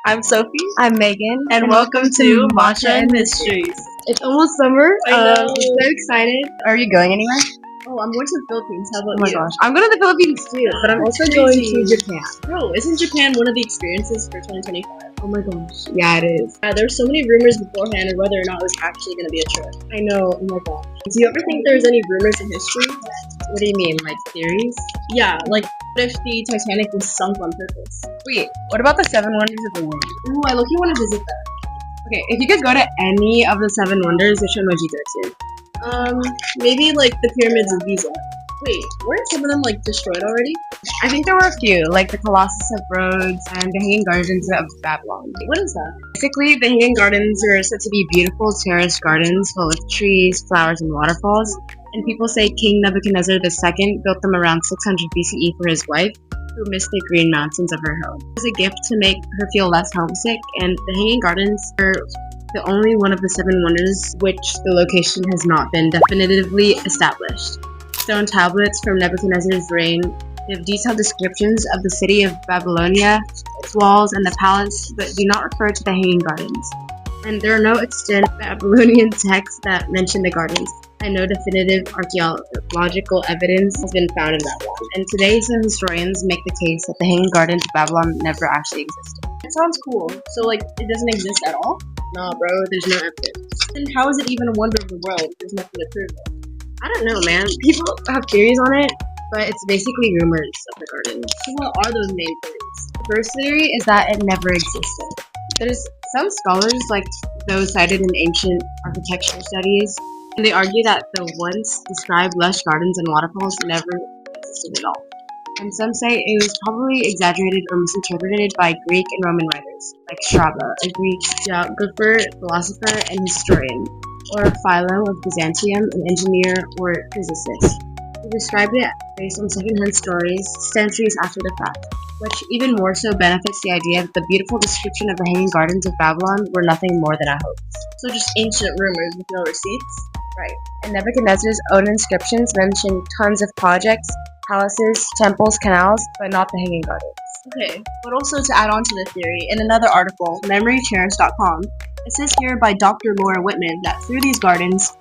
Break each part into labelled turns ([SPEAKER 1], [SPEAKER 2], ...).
[SPEAKER 1] I'm Sophie,
[SPEAKER 2] I'm Megan,
[SPEAKER 1] and welcome to Matcha Mysteries.
[SPEAKER 2] It's almost summer.
[SPEAKER 1] I know.
[SPEAKER 2] I'm so excited. Are you going anywhere?
[SPEAKER 1] Oh, I'm going to the Philippines. How about
[SPEAKER 2] Oh my
[SPEAKER 1] you?
[SPEAKER 2] gosh, I'm going to the Philippines too, but I'm also going to Japan.
[SPEAKER 1] Bro, isn't Japan one of the experiences for 2025?
[SPEAKER 2] Oh my gosh, yeah, it is.
[SPEAKER 1] There were so many rumors beforehand of whether or not it was actually going to be a trip.
[SPEAKER 2] I know. Oh my gosh.
[SPEAKER 1] Do you ever think there's any rumors in history?
[SPEAKER 2] What do you mean, like theories?
[SPEAKER 1] Yeah, like what if the Titanic was sunk on purpose?
[SPEAKER 2] Wait, what about the 7 wonders of the world?
[SPEAKER 1] Ooh, I look-y want to visit that.
[SPEAKER 2] Okay, if you could go to any of the 7 wonders, which one would you go to?
[SPEAKER 1] Maybe like the pyramids of Giza. Wait, weren't some of them like destroyed already?
[SPEAKER 2] I think there were a few, like the Colossus of Rhodes and the Hanging Gardens of Babylon.
[SPEAKER 1] What is that?
[SPEAKER 2] Basically, the Hanging Gardens are said to be beautiful terraced gardens full of trees, flowers, and waterfalls. And people say King Nebuchadnezzar II built them around 600 BCE for his wife, who missed the green mountains of her home. It was a gift to make her feel less homesick, and the Hanging Gardens are the only one of the 7 wonders which the location has not been definitively established. Stone tablets from Nebuchadnezzar's reign give detailed descriptions of the city of Babylonia, its walls, and the palace, but do not refer to the Hanging Gardens. And there are no extant Babylonian texts that mention the gardens, and no definitive archaeological evidence has been found in Babylon. And today, some historians make the case that the Hanging Gardens of Babylon never actually existed.
[SPEAKER 1] It sounds cool. So like, it doesn't exist at all?
[SPEAKER 2] Nah, bro, there's no evidence.
[SPEAKER 1] Then how is it even a wonder of the world if there's nothing to prove it?
[SPEAKER 2] I don't know, man. People have theories on it, but it's basically rumors of the gardens.
[SPEAKER 1] So what are those main theories?
[SPEAKER 2] The first theory is that it never existed. There's some scholars, like those cited in ancient architecture studies, and they argue that the once described lush gardens and waterfalls never existed at all. And some say it was probably exaggerated or misinterpreted by Greek and Roman writers, like Strabo, a Greek geographer, philosopher, and historian, or Philo of Byzantium, an engineer or physicist. He described it based on secondhand stories centuries after the fact, which even more so benefits the idea that the beautiful description of the Hanging Gardens of Babylon were nothing more than a hoax.
[SPEAKER 1] So just ancient rumors with no receipts?
[SPEAKER 2] Right. And Nebuchadnezzar's own inscriptions mention tons of projects, palaces, temples, canals, but not the Hanging Gardens.
[SPEAKER 1] Okay, but also to add on to the theory, in another article, memorycherish.com, it says here by Dr. Laura Whitman that through these gardens'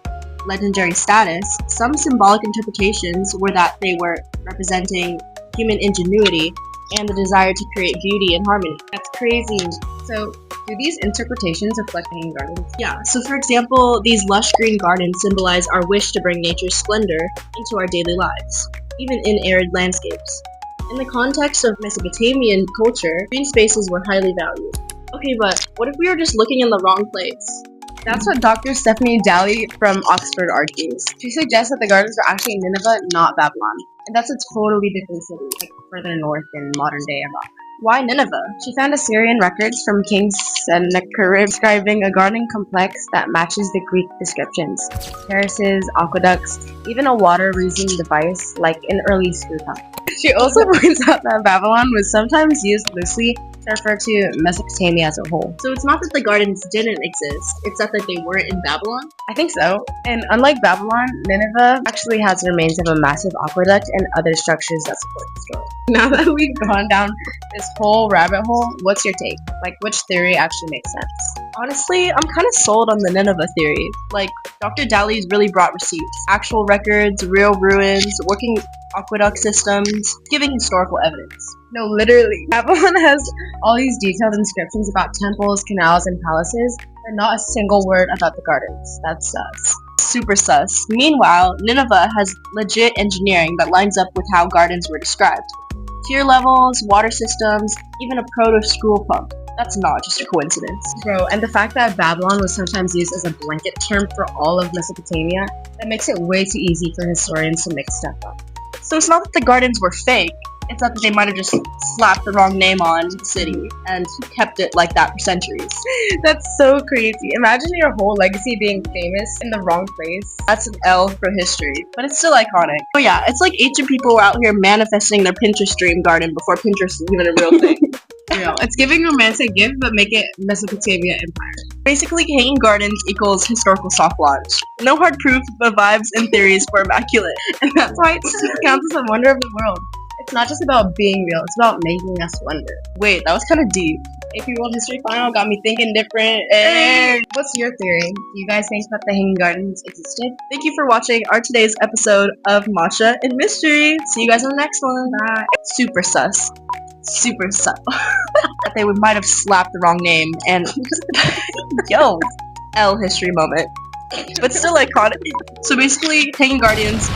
[SPEAKER 1] legendary status, some symbolic interpretations were that they were representing human ingenuity and the desire to create beauty and harmony.
[SPEAKER 2] That's crazy. So, do these interpretations reflect the Hanging Gardens?
[SPEAKER 1] Yeah, so for example, these lush green gardens symbolize our wish to bring nature's splendor into our daily lives, even in arid landscapes. In the context of Mesopotamian culture, green spaces were highly valued. Okay, but what if we were just looking in the wrong place?
[SPEAKER 2] That's what Dr. Stephanie Daly from Oxford argues. She suggests that the gardens were actually Nineveh, not Babylon. And that's a totally different city, like further north in modern-day Iraq.
[SPEAKER 1] Why Nineveh?
[SPEAKER 2] She found Assyrian records from King Sennacherib describing a garden complex that matches the Greek descriptions. Terraces, aqueducts, even a water-reusing device like an early screw top. She also points out that Babylon was sometimes used loosely to refer to Mesopotamia as a whole.
[SPEAKER 1] So it's not that the gardens didn't exist, it's that they weren't in Babylon?
[SPEAKER 2] I think so. And unlike Babylon, Nineveh actually has the remains of a massive aqueduct and other structures that support the story. Now that we've gone down this whole rabbit hole, what's your take? Like, which theory actually makes sense?
[SPEAKER 1] Honestly, I'm kind of sold on the Nineveh theory. Like, Dr. Daly's really brought receipts, actual records, real ruins, working aqueduct systems, giving historical evidence.
[SPEAKER 2] No, literally. Babylon has all these detailed inscriptions about temples, canals, and palaces, but not a single word about the gardens. That's sus.
[SPEAKER 1] Super sus. Meanwhile, Nineveh has legit engineering that lines up with how gardens were described. Tier levels, water systems, even a proto-school pump. That's not just a coincidence.
[SPEAKER 2] Bro, and the fact that Babylon was sometimes used as a blanket term for all of Mesopotamia, that makes it way too easy for historians to mix stuff up.
[SPEAKER 1] So it's not that the gardens were fake, it's not that they might have just slapped the wrong name on the city and kept it like that for centuries.
[SPEAKER 2] That's so crazy. Imagine your whole legacy being famous in the wrong place.
[SPEAKER 1] That's an L for history, but it's still iconic. Oh yeah, it's like ancient people were out here manifesting their Pinterest dream garden before Pinterest was even a real thing.
[SPEAKER 2] It's giving romantic gift, but make it Mesopotamia Empire.
[SPEAKER 1] Basically, Hanging Gardens equals historical soft launch. No hard proof, but vibes and theories were immaculate.
[SPEAKER 2] And that's why it counts as a wonder of the world. It's not just about being real, it's about making us wonder.
[SPEAKER 1] Wait, that was kind of deep. AP World History Final got me thinking different.
[SPEAKER 2] Hey, what's your theory? Do you guys think that the Hanging Gardens existed?
[SPEAKER 1] Thank you for watching our today's episode of Matcha and Mystery. See you guys on the next one.
[SPEAKER 2] Bye.
[SPEAKER 1] Super sus. Super sus. That they might have slapped the wrong name and yo, L history moment. But still iconic. So basically, Hanging Guardians